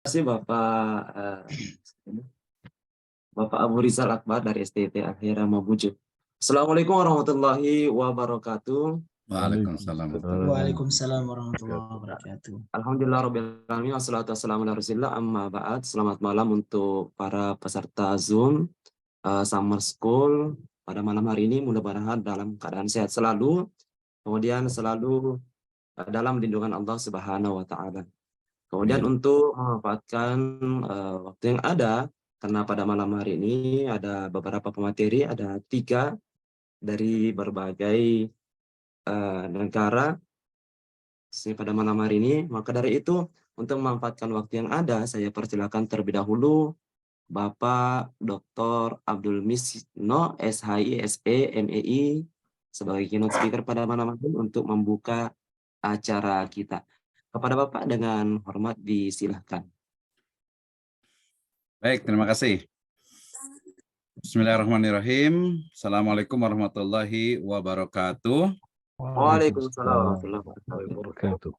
Kasih Bapak Abu Rizal Akbar dari STT Akhira Mabuju. Assalamualaikum warahmatullahi wabarakatuh. Waalaikumsalam. Waalaikumsalam warahmatullahi wabarakatuh. Alhamdulillah rabbil alamin wassalatu wassalamu ala rasulillah amma ba'd. Selamat malam untuk para peserta Zoom Summer School pada malam hari ini. Mudah-mudahan dalam keadaan sehat selalu, kemudian selalu dalam lindungan Allah Subhanahu wa taala. Kemudian untuk memanfaatkan waktu yang ada, karena pada malam hari ini ada beberapa pemateri, ada 3 dari berbagai negara pada malam hari ini. Maka dari itu, untuk memanfaatkan waktu yang ada, saya persilakan terlebih dahulu Bapak Dr. Abdul Misno, SHI, SE, MEI, sebagai keynote speaker pada malam hari ini untuk membuka acara kita. Kepada Bapak dengan hormat disilahkan. Baik, terima kasih. Bismillahirrahmanirrahim. Assalamualaikum warahmatullahi wabarakatuh. Waalaikumsalam warahmatullahi wabarakatuh.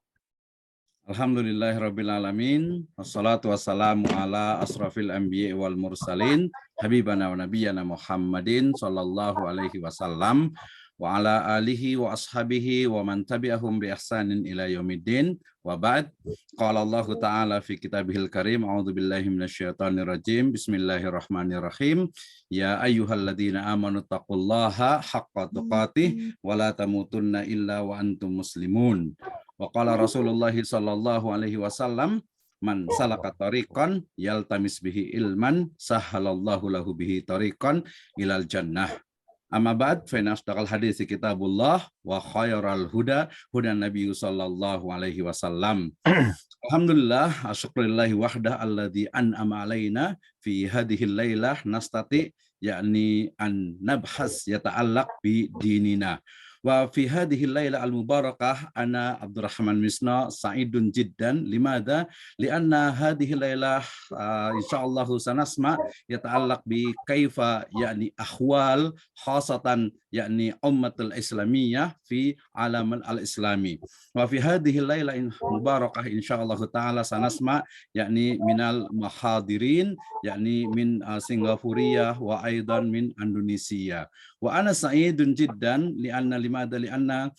Alhamdulillahirrabbilalamin. Wassalatu wassalamu ala asrafil anbiya wal mursalin. Habibana wa nabiyana Muhammadin sallallahu alaihi wasallam. Wa ala alihi wa ashabihi wa man tabi'ahum bi ihsanin ila yaumiddin. Wa ba'd. Qala Allah Ta'ala fi kitabihil karim. A'udzu billahi minasyaitonir rajim. Bismillahirrahmanirrahim. Ya ayyuhalladzina amanu taqullaha haqqa tuqatih wa la tamutunna illa wa antum muslimun. Wa qala Rasulullah sallallahu alaihi wasallam, man salaka tariqan yaltamis bihi ilman sahhalallahu lahu bihi tariqan ilal jannah. Amma ba'd, fa inna asdaqal hadits kitabullah wa khairal huda hudan nabiy sallallahu alaihi wasallam. Alhamdulillah, asyukurillahi wahdah alladzi an'ama alaina fi hadhihi lailah nastati yakni an nabhas yata'allaq bi dinina. Wa fi hadhihi lailah al-mubarakah ana Abdurrahman Misna sa'idun jiddan limada lianna hadhihi lailah insyaallah sanasma yata'allaq bi kaifa yakni ahwal khasatan yakni ummatul islamiyah fi alam al-islami. Wa fi hadhihi lailah mubarakah insyaallah taala sanasma yakni minal mahadirin yakni min Singapura wa aidan min Indonesia. Wa ana sa'idun jiddan lianna lianna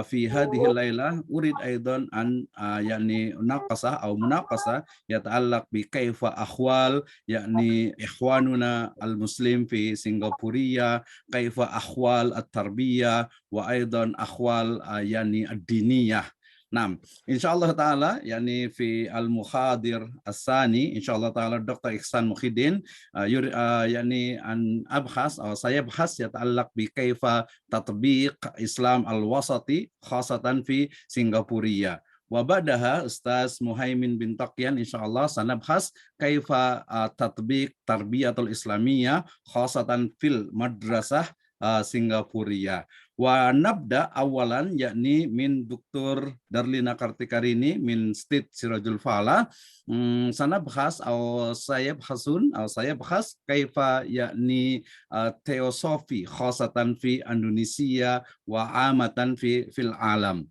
fi hadhihi lailah urid aidan an yakni naqasa atau munaqasa yata'allaq bi kaifa ahwal yakni ikhwanuna al-muslim fi Singapura, kaifa ahwal at-tarbiyah wa aidan ahwal yakni ad-diniyah. Nah, insyaallah taala yakni fi al-muhadir as-sani insyaallah taala Dr. Ihsan Muhyiddin yakni an abhas atau saya bahas yata'allaq bi kaifa tatbiq Islam al-wasati khasatan fi Singapura. Wa ba'daha Ustaz Muhaimin bin Taqyan insyaallah sanabhas kaifa tatbiq tarbiyatul islamiyah khasatan fil madrasah Singapura. Wa nabda awalan yakni min Dr. Darlina Kartikarini min State Sirajul Fala. Sana bahas atau saya bahas kaifa yakni teosofi khasatan fi Indonesia wa amatan fil alam.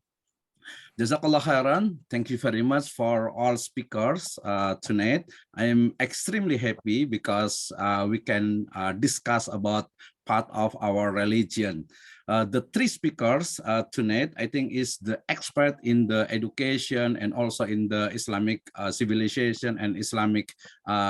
Jazakallah khairan. Thank you very much for all speakers tonight. I am extremely happy because we can discuss about part of our religion. The 3 speakers tonight, I think, is the expert in the education and also in the Islamic civilization and Islamic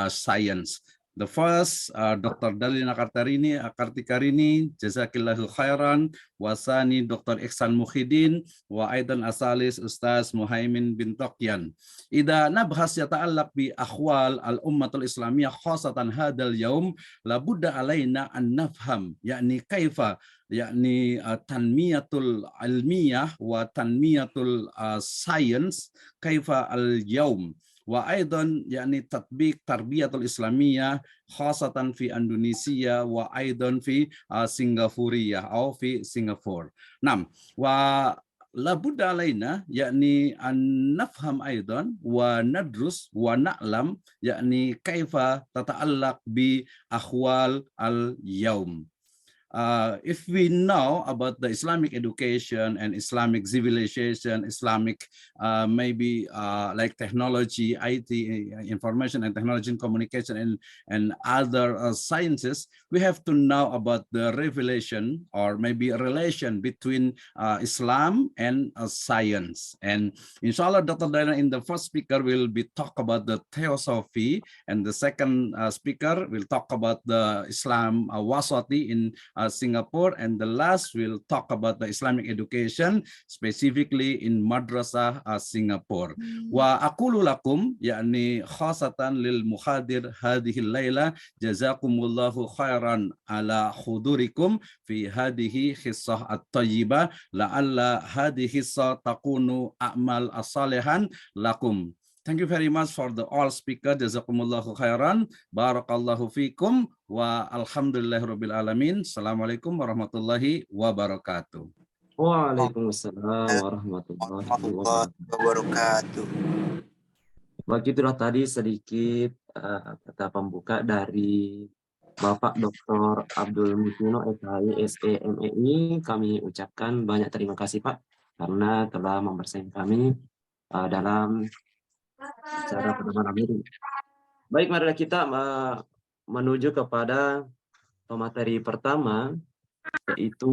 science. The first, Dr. Darlina Kartikarini, Jazakillahu khairan, wasani Dr. Ihsan Muhyiddin, wa aidan asalis Ustaz Muhaimin bin Taqyan. Ida nabhas yata'allaq bi akhwal al-ummatul islamiyah khasatan hadal yaum, labudda alaina an nafham, yakni kaifa, yakni tanmiyatul ilmiyah wa tanmiyatul science, kaifa al-yaum. Wa aidan yakni tatbiq tarbiyatul islamiyah khasatan fi Indonesia wa aidan fi Singapura atau fi Singapura. Nah, wa labudda alaina yakni an nafham aidan wa nadrus wa na'lam yakni kaifa tata'allaq bi ahwal al yaum. if we know about the Islamic education and Islamic civilization, Islamic maybe like technology, IT, information and technology and communication, and other sciences, we have to know about the revelation or maybe a relation between Islam and science. And inshallah, Dr. Diana in the first speaker will be talk about the theosophy, and the second speaker will talk about the Islam wasati in Singapore, and the last will talk about the Islamic education specifically in Madrasah Singapore. Wa aqulu lakum yakni khasatan lil muhadir hadhihi laila jazakumullahu khairan ala hudurikum fi hadhihi khissah at-tayyibah la'alla hadhihi khissah takunu a'mal as-salihan lakum. Thank you very much for the all speaker. Jazakumullahu khairan. Barakallahu fikum wa alhamdulillahirabbil alamin. Assalamualaikum warahmatullahi wabarakatuh. Waalaikumsalam warahmatullahi wabarakatuh. Begitulah tadi sedikit kata pembuka dari Bapak Dr. Abdul Mutino, SHI, SEMEI. Kami ucapkan banyak terima kasih Pak karena telah mempersaing kami dalam acara pada malam ini. Baik, marilah kita menuju kepada pemateri pertama, yaitu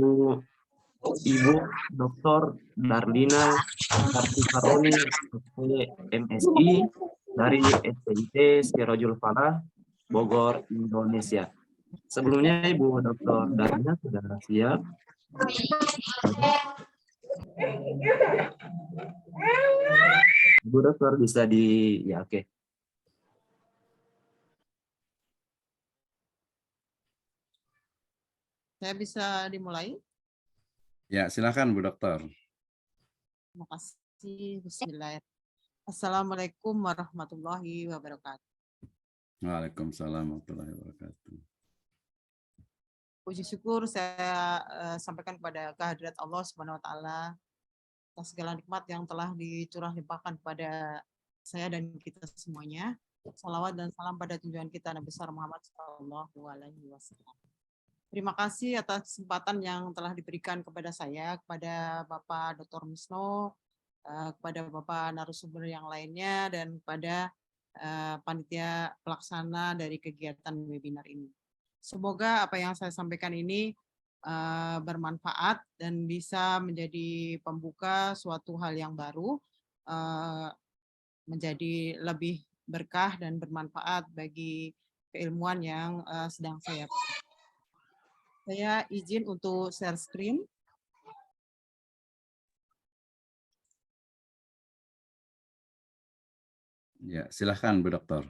Ibu Dr. Darlina Kartikaroni, MSI dari STIT Sirajul Falah, Bogor, Indonesia. Sebelumnya Ibu Dr. Darlina sudah siap. Bu Dokter bisa ya oke. Saya bisa dimulai? Ya, silakan Bu Dokter. Terima kasih. Bismillahirrahmanirrahim. Assalamualaikum warahmatullahi wabarakatuh. Waalaikumsalam warahmatullahi wabarakatuh. Puji syukur saya sampaikan kepada kehadirat Allah Subhanahu wa taala atas segala nikmat yang telah dicurah limpahkan kepada saya dan kita semuanya. Salawat dan salam pada junjungan kita Nabi besar Muhammad SAW. Terima kasih atas kesempatan yang telah diberikan kepada saya, kepada Bapak Dr. Misno, kepada Bapak narasumber yang lainnya, dan kepada panitia pelaksana dari kegiatan webinar ini. Semoga apa yang saya sampaikan ini bermanfaat dan bisa menjadi pembuka suatu hal yang baru, menjadi lebih berkah dan bermanfaat bagi keilmuan yang sedang saya. Saya izin untuk share screen. Ya, silahkan Bu Dokter.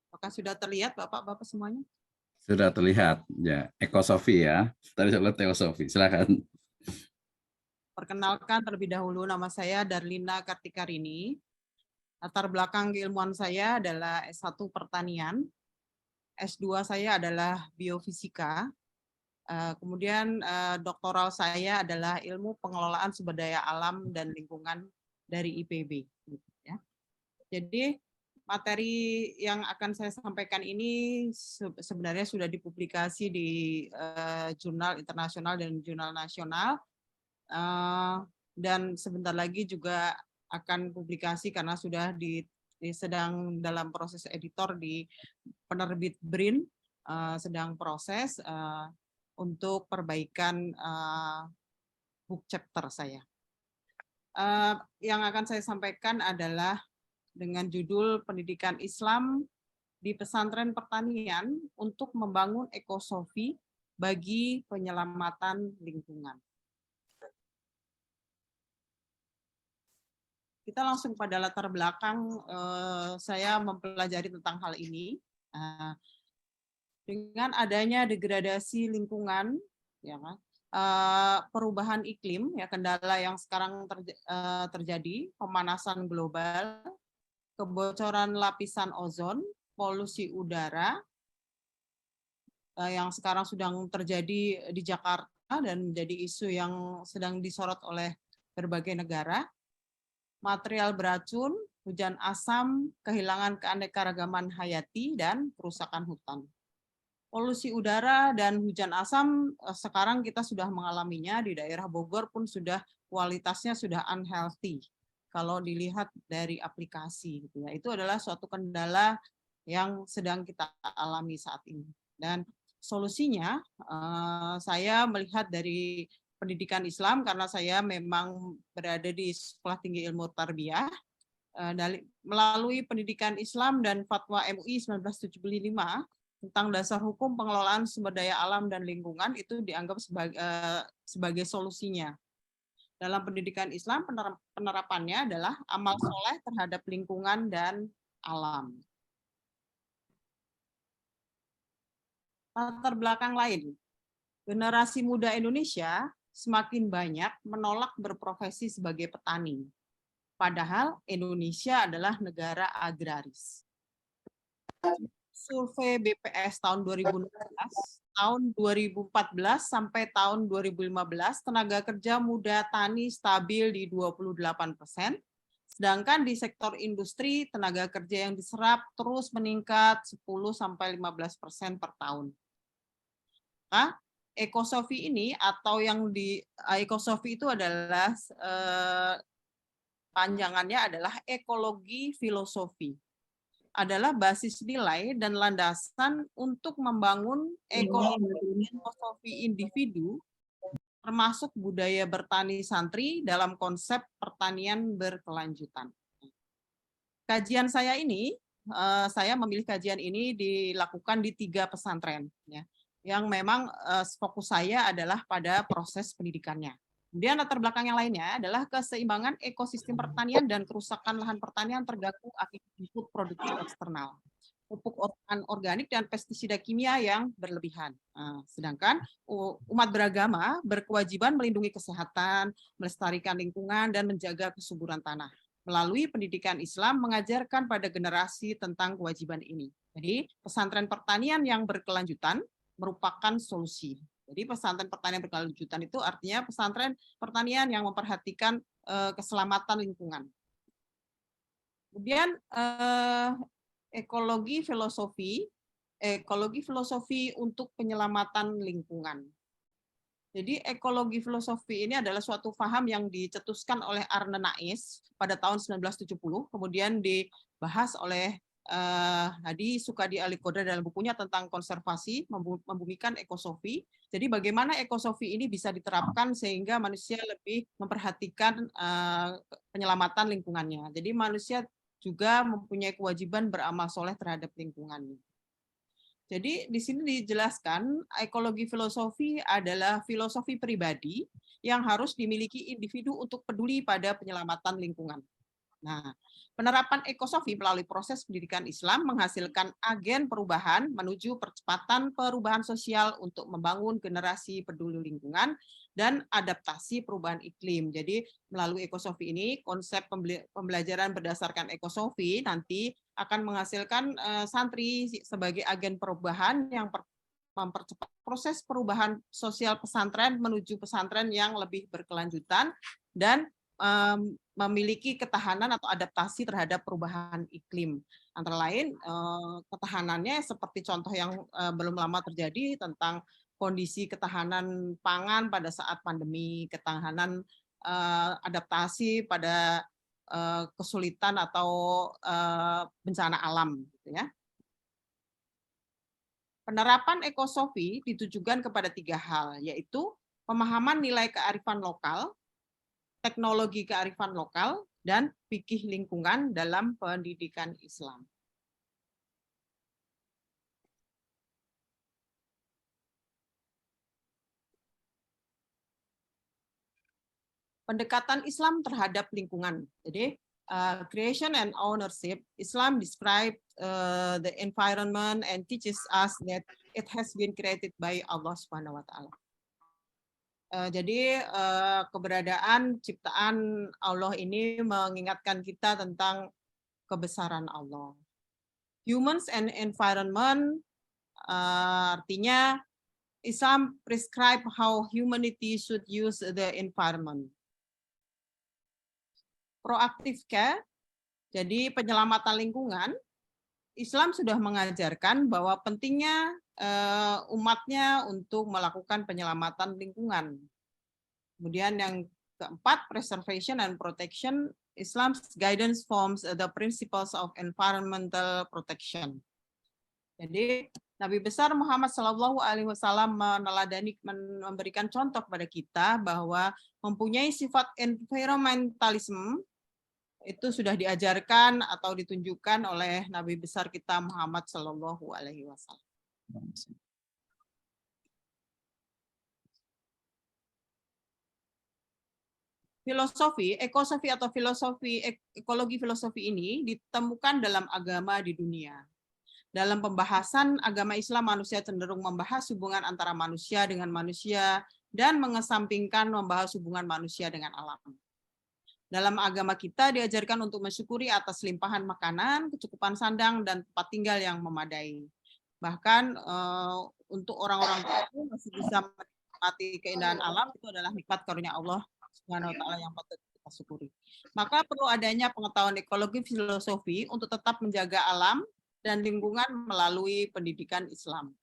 Apakah sudah terlihat Bapak-Bapak semuanya? Sudah terlihat, ya. Ekosofi ya. Tadi saya teosofi. Silakan. Perkenalkan terlebih dahulu, nama saya Darlina Kartikarini. Latar belakang keilmuan saya adalah S1 Pertanian, S2 saya adalah Biofisika, kemudian doktoral saya adalah Ilmu Pengelolaan Sumber Daya Alam dan Lingkungan dari IPB. Jadi materi yang akan saya sampaikan ini sebenarnya sudah dipublikasi di jurnal internasional dan jurnal nasional, dan sebentar lagi juga akan publikasi karena sudah sedang dalam proses editor di penerbit BRIN, sedang proses untuk perbaikan book chapter saya. Yang akan saya sampaikan adalah dengan judul Pendidikan Islam di Pesantren Pertanian untuk Membangun Ekosofi bagi Penyelamatan Lingkungan. Kita langsung pada latar belakang saya mempelajari tentang hal ini. Dengan adanya degradasi lingkungan, ya kan, perubahan iklim, ya kendala yang sekarang terjadi, pemanasan global, kebocoran lapisan ozon, polusi udara yang sekarang sedang terjadi di Jakarta dan menjadi isu yang sedang disorot oleh berbagai negara, material beracun, hujan asam, kehilangan keanekaragaman hayati, dan kerusakan hutan. Polusi udara dan hujan asam sekarang kita sudah mengalaminya di daerah Bogor pun sudah kualitasnya sudah unhealthy. Kalau dilihat dari aplikasi gitu ya, itu adalah suatu kendala yang sedang kita alami saat ini. Dan solusinya saya melihat dari pendidikan Islam karena saya memang berada di Sekolah Tinggi Ilmu Tarbiyah, melalui pendidikan Islam dan Fatwa MUI 1975 tentang dasar hukum pengelolaan sumber daya alam dan lingkungan itu dianggap sebagai solusinya. Dalam pendidikan Islam penerapannya adalah amal soleh terhadap lingkungan dan alam. Latar belakang lain, generasi muda Indonesia semakin banyak menolak berprofesi sebagai petani. Padahal Indonesia adalah negara agraris. Survei BPS tahun 2016, tahun 2014 sampai tahun 2015, tenaga kerja muda tani stabil di 28%, sedangkan di sektor industri tenaga kerja yang diserap terus meningkat 10-15% per tahun. Nah, ekosofi ini atau yang di ekosofi itu adalah panjangannya adalah ekologi filosofi. Adalah basis nilai dan landasan untuk membangun ekosofi individu termasuk budaya bertani santri dalam konsep pertanian berkelanjutan. Kajian saya ini, saya memilih kajian ini dilakukan di 3 pesantren, ya, yang memang fokus saya adalah pada proses pendidikannya. Kemudian latar belakang yang lainnya adalah keseimbangan ekosistem pertanian dan kerusakan lahan pertanian terganggu akibat input produktif eksternal, pupuk organik dan pestisida kimia yang berlebihan. Sedangkan umat beragama berkewajiban melindungi kesehatan, melestarikan lingkungan, dan menjaga kesuburan tanah. Melalui pendidikan Islam mengajarkan pada generasi tentang kewajiban ini. Jadi pesantren pertanian yang berkelanjutan merupakan solusi. Jadi pesantren pertanian berkelanjutan itu artinya pesantren pertanian yang memperhatikan keselamatan lingkungan. Kemudian ekologi filosofi untuk penyelamatan lingkungan. Jadi ekologi filosofi ini adalah suatu paham yang dicetuskan oleh Arne Naes pada tahun 1970, kemudian dibahas oleh Hadi Sukadi Ali Kodra dalam bukunya tentang konservasi, membumikan ekosofi. Jadi bagaimana ekosofi ini bisa diterapkan sehingga manusia lebih memperhatikan penyelamatan lingkungannya. Jadi manusia juga mempunyai kewajiban beramal soleh terhadap lingkungan. Jadi di sini dijelaskan ekologi filosofi adalah filosofi pribadi yang harus dimiliki individu untuk peduli pada penyelamatan lingkungan. Nah, penerapan ekosofi melalui proses pendidikan Islam menghasilkan agen perubahan menuju percepatan perubahan sosial untuk membangun generasi peduli lingkungan dan adaptasi perubahan iklim. Jadi melalui ekosofi ini, konsep pembelajaran berdasarkan ekosofi nanti akan menghasilkan santri sebagai agen perubahan yang mempercepat proses perubahan sosial pesantren menuju pesantren yang lebih berkelanjutan dan memiliki ketahanan atau adaptasi terhadap perubahan iklim. Antara lain ketahanannya seperti contoh yang belum lama terjadi tentang kondisi ketahanan pangan pada saat pandemi, ketahanan adaptasi pada kesulitan atau bencana alam, gitu ya. Penerapan ekosofi ditujukan kepada 3 hal, yaitu pemahaman nilai kearifan lokal, teknologi kearifan lokal, dan fikih lingkungan dalam pendidikan Islam. Pendekatan Islam terhadap lingkungan. Jadi, creation and ownership, Islam describe the environment and teaches us that it has been created by Allah Subhanahu wa Ta'ala. Jadi keberadaan ciptaan Allah ini mengingatkan kita tentang kebesaran Allah. Humans and environment artinya Islam prescribe how humanity should use the environment. proaktif care, jadi penyelamatan lingkungan, Islam sudah mengajarkan bahwa pentingnya umatnya untuk melakukan penyelamatan lingkungan. Kemudian yang keempat, preservation and protection, Islam's guidance forms the principles of environmental protection. Jadi Nabi besar Muhammad SAW meneladani, memberikan contoh kepada kita bahwa mempunyai sifat environmentalisme itu sudah diajarkan atau ditunjukkan oleh Nabi besar kita Muhammad SAW. Filosofi, ekosofi atau ekologi filosofi ini ditemukan dalam agama di dunia. Dalam pembahasan agama Islam, manusia cenderung membahas hubungan antara manusia dengan manusia dan mengesampingkan membahas hubungan manusia dengan alam. Dalam agama kita diajarkan untuk mensyukuri atas limpahan makanan, kecukupan sandang, dan tempat tinggal yang memadai. Bahkan untuk orang-orang itu masih bisa menikmati keindahan alam, itu adalah nikmat karunia Allah Subhanahu wa Ta'ala yang patut kita syukuri. Maka perlu adanya pengetahuan ekologi filosofi untuk tetap menjaga alam dan lingkungan melalui pendidikan Islam.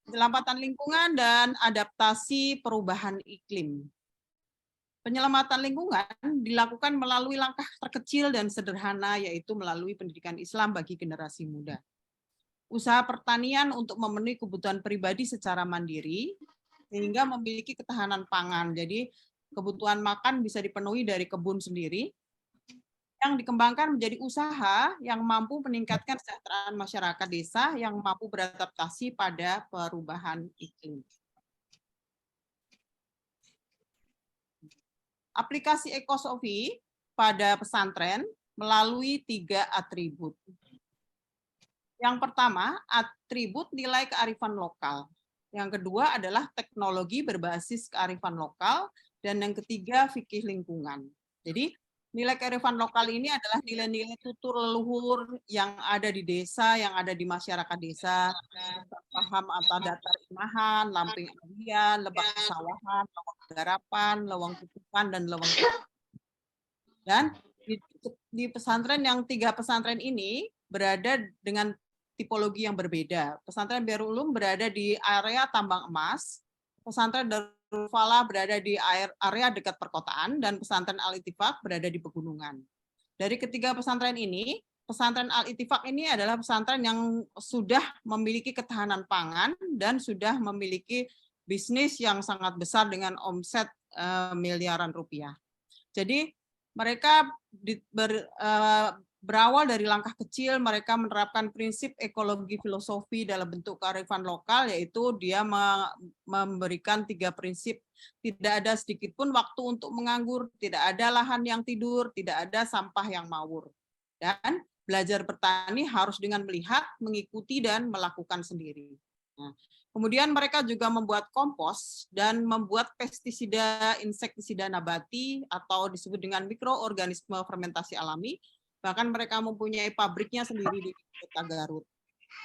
Penyelamatan lingkungan dan adaptasi perubahan iklim. Penyelamatan lingkungan dilakukan melalui langkah terkecil dan sederhana, yaitu melalui pendidikan Islam bagi generasi muda. Usaha pertanian untuk memenuhi kebutuhan pribadi secara mandiri, sehingga memiliki ketahanan pangan. Jadi kebutuhan makan bisa dipenuhi dari kebun sendiri, yang dikembangkan menjadi usaha yang mampu meningkatkan kesejahteraan masyarakat desa yang mampu beradaptasi pada perubahan iklim. Aplikasi ekosofi pada pesantren melalui 3 atribut. Yang pertama, atribut nilai kearifan lokal. Yang kedua adalah teknologi berbasis kearifan lokal. Dan yang ketiga, fikih lingkungan. Jadi, nilai kearifan lokal ini adalah nilai-nilai tutur leluhur yang ada di desa, yang ada di masyarakat desa, paham atau datar imahan, lamping alian, lebak pesawahan, lewang garapan, lewang tutupan, dan lewang. Dan di pesantren yang 3 pesantren ini berada dengan tipologi yang berbeda. Pesantren Biarul Ulum berada di area tambang emas, pesantren Darul Falah berada di area dekat perkotaan, dan pesantren Al-Ittifaq berada di pegunungan. Dari ketiga pesantren ini, pesantren Al-Ittifaq ini adalah pesantren yang sudah memiliki ketahanan pangan dan sudah memiliki bisnis yang sangat besar dengan omset miliaran rupiah. Jadi mereka berawal dari langkah kecil, mereka menerapkan prinsip ekologi filosofi dalam bentuk kearifan lokal, yaitu dia memberikan 3 prinsip. Tidak ada sedikit pun waktu untuk menganggur, tidak ada lahan yang tidur, tidak ada sampah yang mawur. Dan belajar bertani harus dengan melihat, mengikuti, dan melakukan sendiri. Nah, kemudian mereka juga membuat kompos dan membuat pestisida, insektisida nabati, atau disebut dengan mikroorganisme fermentasi alami. Bahkan mereka mempunyai pabriknya sendiri di Kota Garut.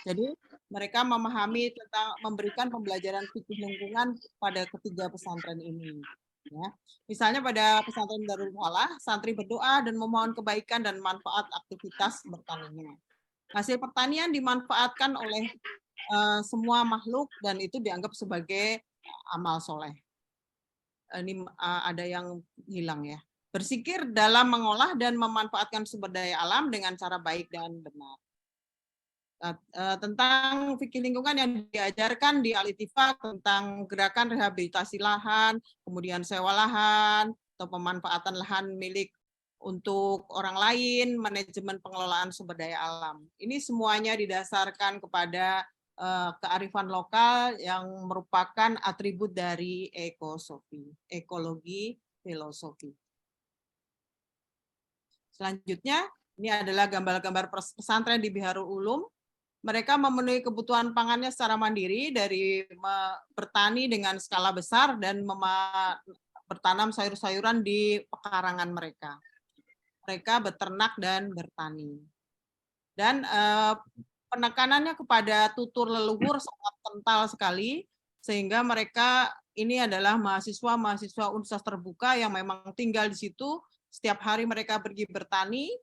Jadi mereka memahami tentang memberikan pembelajaran fikih lingkungan pada ketiga pesantren ini. Ya. Misalnya pada pesantren Darul Falah, santri berdoa dan memohon kebaikan dan manfaat aktivitas bertaninya. Hasil pertanian dimanfaatkan oleh semua makhluk dan itu dianggap sebagai amal soleh. Ini ada yang hilang ya. Bersikir dalam mengolah dan memanfaatkan sumber daya alam dengan cara baik dan benar. Tentang fikih lingkungan yang diajarkan di Al-Ittifaq tentang gerakan rehabilitasi lahan, kemudian sewa lahan, atau pemanfaatan lahan milik untuk orang lain, manajemen pengelolaan sumber daya alam. Ini semuanya didasarkan kepada kearifan lokal yang merupakan atribut dari ekologi filosofi. Selanjutnya, ini adalah gambar-gambar pesantren di Biharul Ulum. Mereka memenuhi kebutuhan pangannya secara mandiri dari bertani dengan skala besar dan bertanam sayur-sayuran di pekarangan mereka. Mereka beternak dan bertani. Dan penekanannya kepada tutur leluhur sangat kental sekali, sehingga mereka ini adalah mahasiswa-mahasiswa Universitas Terbuka yang memang tinggal di situ. Setiap hari mereka pergi bertani,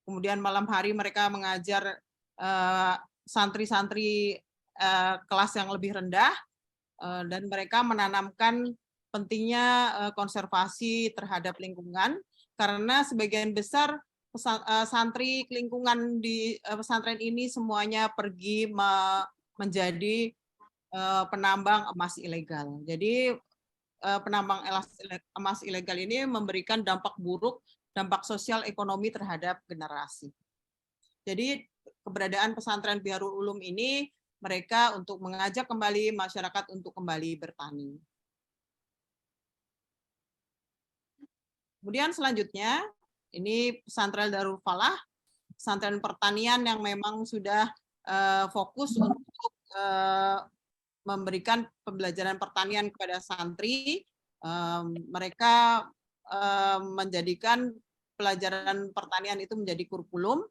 kemudian malam hari mereka mengajar santri-santri kelas yang lebih rendah, dan mereka menanamkan pentingnya konservasi terhadap lingkungan, karena sebagian besar santri lingkungan di pesantren ini semuanya pergi menjadi penambang emas ilegal. Jadi penambang emas ilegal ini memberikan dampak buruk, dampak sosial ekonomi terhadap generasi. Jadi keberadaan pesantren Biharul Ulum ini mereka untuk mengajak kembali masyarakat untuk kembali bertani. Kemudian selanjutnya ini pesantren Darul Falah, pesantren pertanian yang memang sudah fokus untuk memberikan pembelajaran pertanian kepada santri. Mereka menjadikan pelajaran pertanian itu menjadi kurikulum,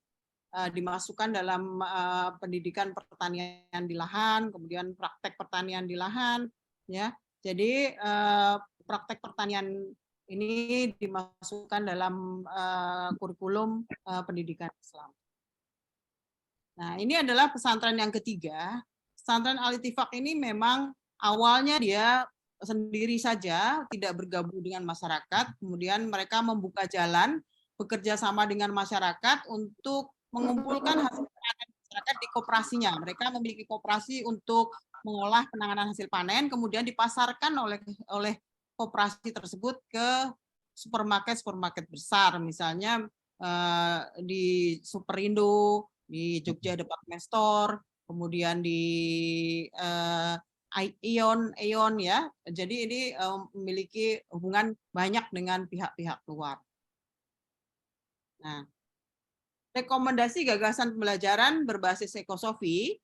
dimasukkan dalam pendidikan pertanian di lahan, kemudian praktek pertanian di lahan, ya. Jadi praktek pertanian ini dimasukkan dalam kurikulum pendidikan Islam. Nah, ini adalah pesantren yang ketiga. Pesantren Al-Ittifaq ini memang awalnya dia sendiri saja, tidak bergabung dengan masyarakat, kemudian mereka membuka jalan, bekerja sama dengan masyarakat untuk mengumpulkan hasil panen masyarakat di koperasinya. Mereka memiliki koperasi untuk mengolah penanganan hasil panen, kemudian dipasarkan oleh koperasi tersebut ke supermarket besar, misalnya di Superindo, di Jogja Department Store, kemudian di Aeon ya. Jadi ini memiliki hubungan banyak dengan pihak-pihak luar. Nah, rekomendasi gagasan pembelajaran berbasis ekosofi,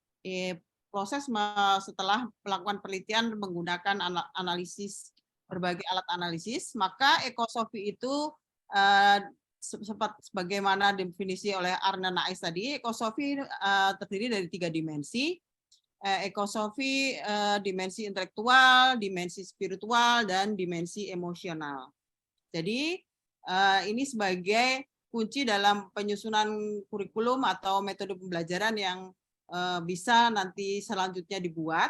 proses setelah melakukan penelitian menggunakan analisis berbagai alat analisis, maka ekosofi itu sebagaimana definisi oleh Arna Nais tadi, ekosofi terdiri dari 3 dimensi. Ekosofi dimensi intelektual, dimensi spiritual, dan dimensi emosional. Jadi ini sebagai kunci dalam penyusunan kurikulum atau metode pembelajaran yang bisa nanti selanjutnya dibuat,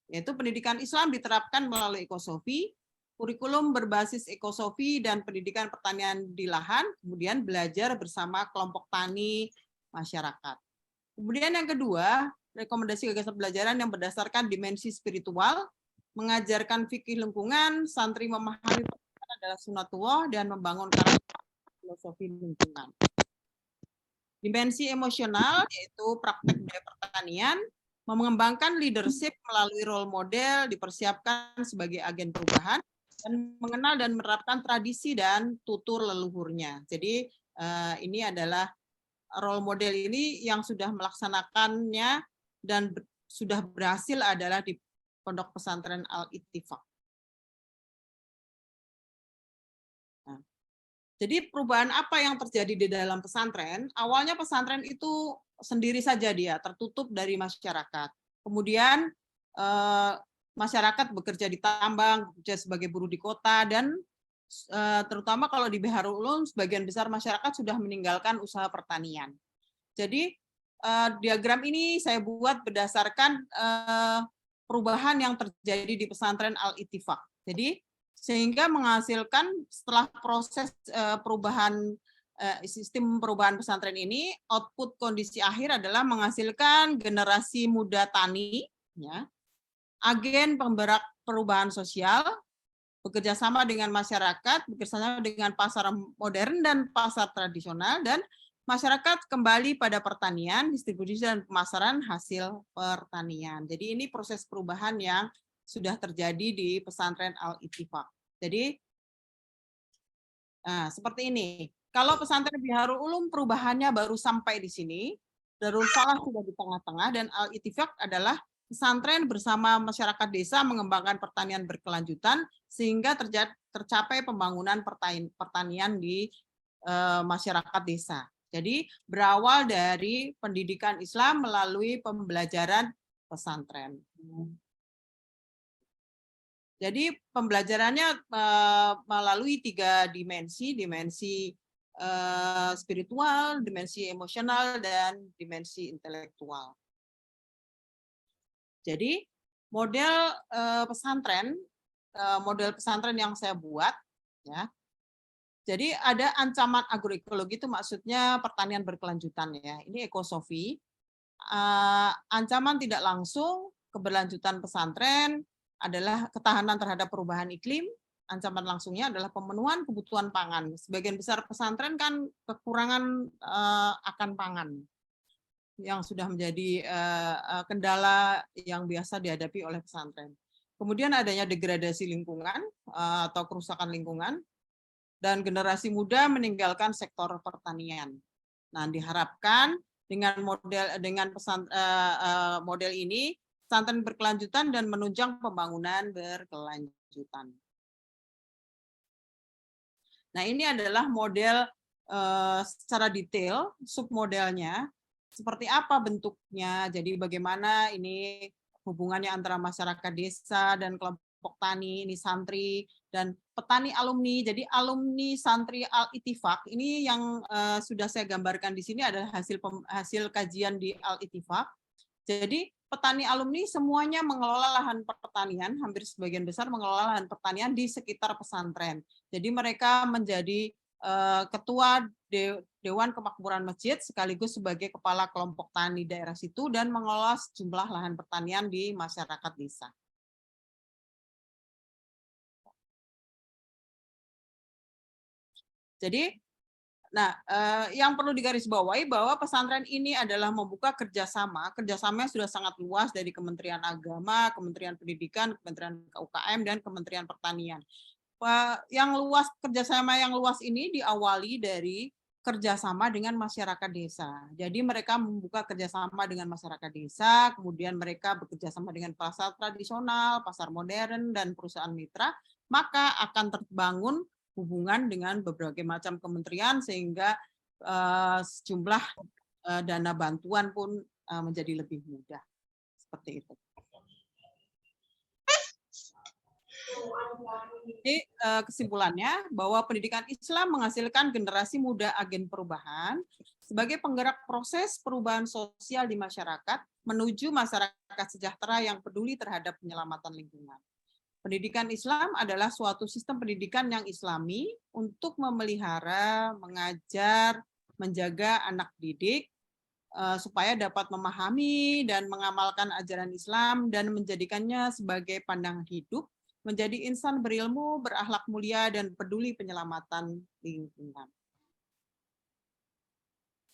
yaitu pendidikan Islam diterapkan melalui ekosofi, kurikulum berbasis ekosofi dan pendidikan pertanian di lahan, kemudian belajar bersama kelompok tani masyarakat. Kemudian yang kedua, rekomendasi gagasan pembelajaran yang berdasarkan dimensi spiritual, mengajarkan fikih lingkungan, santri memahami adalah sunatullah dan membangun filosofi lingkungan. Dimensi emosional yaitu praktek budaya pertanian, mengembangkan leadership melalui role model, dipersiapkan sebagai agen perubahan, dan mengenal dan menerapkan tradisi dan tutur leluhurnya. Jadi ini adalah role model ini yang sudah melaksanakannya dan sudah berhasil adalah di Pondok Pesantren Al-Ittifaq. Nah, jadi perubahan apa yang terjadi di dalam pesantren? Awalnya pesantren itu sendiri saja dia, tertutup dari masyarakat. Kemudian masyarakat bekerja di tambang, bekerja sebagai buruh di kota, dan terutama kalau di Biharul Ulum, sebagian besar masyarakat sudah meninggalkan usaha pertanian. Jadi diagram ini saya buat berdasarkan perubahan yang terjadi di pesantren Al-Ittifaq. Jadi sehingga menghasilkan setelah proses perubahan sistem perubahan pesantren ini, output kondisi akhir adalah menghasilkan generasi muda tani, ya, agen penggerak perubahan sosial, bekerja sama dengan masyarakat, bekerja sama dengan pasar modern dan pasar tradisional, dan masyarakat kembali pada pertanian, distribusi dan pemasaran hasil pertanian. Jadi ini proses perubahan yang sudah terjadi di pesantren Al-Ittifaq. Jadi seperti ini. Kalau pesantren Biharul Ulum perubahannya baru sampai di sini, Darul Falah sudah di tengah-tengah, dan Al-Ittifaq adalah pesantren bersama masyarakat desa mengembangkan pertanian berkelanjutan sehingga tercapai pembangunan pertanian di masyarakat desa. Jadi berawal dari pendidikan Islam melalui pembelajaran pesantren. Jadi pembelajarannya melalui 3 dimensi, dimensi spiritual, dimensi emosional, dan dimensi intelektual. Jadi model pesantren yang saya buat, ya. Jadi ada ancaman agroekologi, itu maksudnya pertanian berkelanjutan, ya. Ini ekosofi. Ancaman tidak langsung keberlanjutan pesantren adalah ketahanan terhadap perubahan iklim. Ancaman langsungnya adalah pemenuhan kebutuhan pangan. Sebagian besar pesantren kan kekurangan akan pangan, yang sudah menjadi kendala yang biasa dihadapi oleh pesantren. Kemudian adanya degradasi lingkungan atau kerusakan lingkungan, dan generasi muda meninggalkan sektor pertanian. Nah, diharapkan dengan model ini pesantren berkelanjutan dan menunjang pembangunan berkelanjutan. Nah, ini adalah model secara detail, submodelnya, seperti apa bentuknya, jadi bagaimana ini hubungannya antara masyarakat desa dan kelompok tani, ini santri, dan petani alumni. Jadi alumni santri Al-Ittifaq, ini yang sudah saya gambarkan di sini adalah hasil kajian di Al-Ittifaq. Jadi petani alumni semuanya mengelola lahan pertanian, hampir sebagian besar mengelola lahan pertanian di sekitar pesantren. Jadi mereka menjadi ketua Dewan Kemakmuran Masjid sekaligus sebagai kepala kelompok tani daerah situ dan mengelola sejumlah lahan pertanian di masyarakat desa. Jadi, yang perlu digarisbawahi bahwa pesantren ini adalah membuka kerjasamanya sudah sangat luas dari Kementerian Agama, Kementerian Pendidikan, Kementerian UKM, dan Kementerian Pertanian. Kerjasama yang luas ini diawali dari kerjasama dengan masyarakat desa. Jadi mereka membuka kerjasama dengan masyarakat desa, kemudian mereka bekerjasama dengan pasar tradisional, pasar modern, dan perusahaan mitra, maka akan terbangun hubungan dengan berbagai macam kementerian sehingga sejumlah dana bantuan pun menjadi lebih mudah. Seperti itu. Jadi kesimpulannya bahwa pendidikan Islam menghasilkan generasi muda agen perubahan sebagai penggerak proses perubahan sosial di masyarakat menuju masyarakat sejahtera yang peduli terhadap penyelamatan lingkungan. Pendidikan Islam adalah suatu sistem pendidikan yang Islami untuk memelihara, mengajar, menjaga anak didik supaya dapat memahami dan mengamalkan ajaran Islam dan menjadikannya sebagai pandangan hidup, menjadi insan berilmu, berakhlak mulia, dan peduli penyelamatan lingkungan.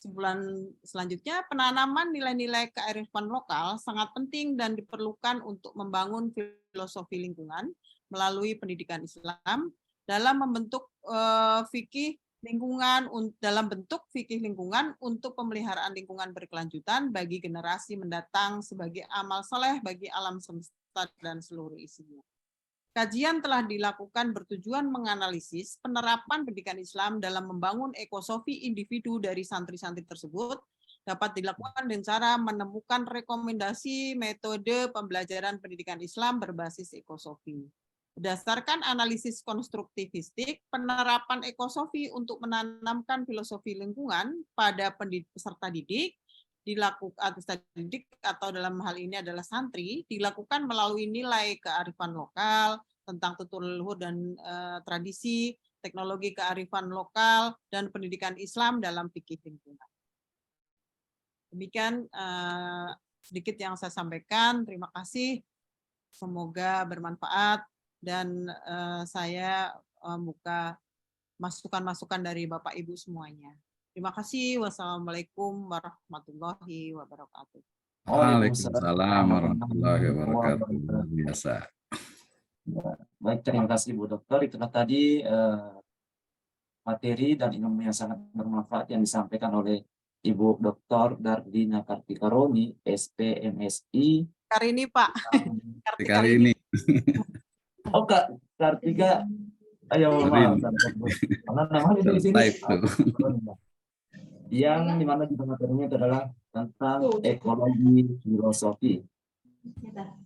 Kesimpulan selanjutnya, penanaman nilai-nilai kearifan lokal sangat penting dan diperlukan untuk membangun filosofi lingkungan melalui pendidikan Islam dalam membentuk fikih lingkungan untuk pemeliharaan lingkungan berkelanjutan bagi generasi mendatang sebagai amal soleh bagi alam semesta dan seluruh isinya. Kajian telah dilakukan bertujuan menganalisis penerapan pendidikan Islam dalam membangun ekosofi individu dari santri-santri tersebut dapat dilakukan dengan cara menemukan rekomendasi metode pembelajaran pendidikan Islam berbasis ekosofi. Berdasarkan analisis konstruktivistik, penerapan ekosofi untuk menanamkan filosofi lingkungan pada peserta didik atau dalam hal ini adalah santri, dilakukan melalui nilai kearifan lokal, tentang tutur leluhur dan tradisi, teknologi kearifan lokal, dan pendidikan Islam dalam fikih lingkungan. Demikian sedikit yang saya sampaikan. Terima kasih. Semoga bermanfaat dan saya buka masukan-masukan dari Bapak Ibu semuanya. Terima kasih. Wassalamualaikum warahmatullahi wabarakatuh. Waalaikumsalam warahmatullahi wabarakatuh. Biasa. Baik, terima kasih Bu Dokter. Itulah tadi materi dan ilmu yang sangat bermanfaat yang disampaikan oleh Ibu Dr. Dardina Kartika Romi, SPMSI. Karini, Pak. Karini. Oh, Kak Kartika. Ayo, maaf. Karena namanya di sini. Yang dimana di materinya itu adalah tentang ekologi filosofi.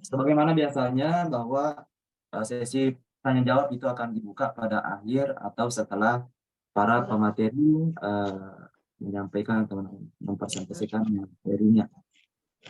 Sebagaimana biasanya bahwa sesi tanya jawab itu akan dibuka pada akhir atau setelah para pemateri menyampaikan atau mempresentasikan materinya.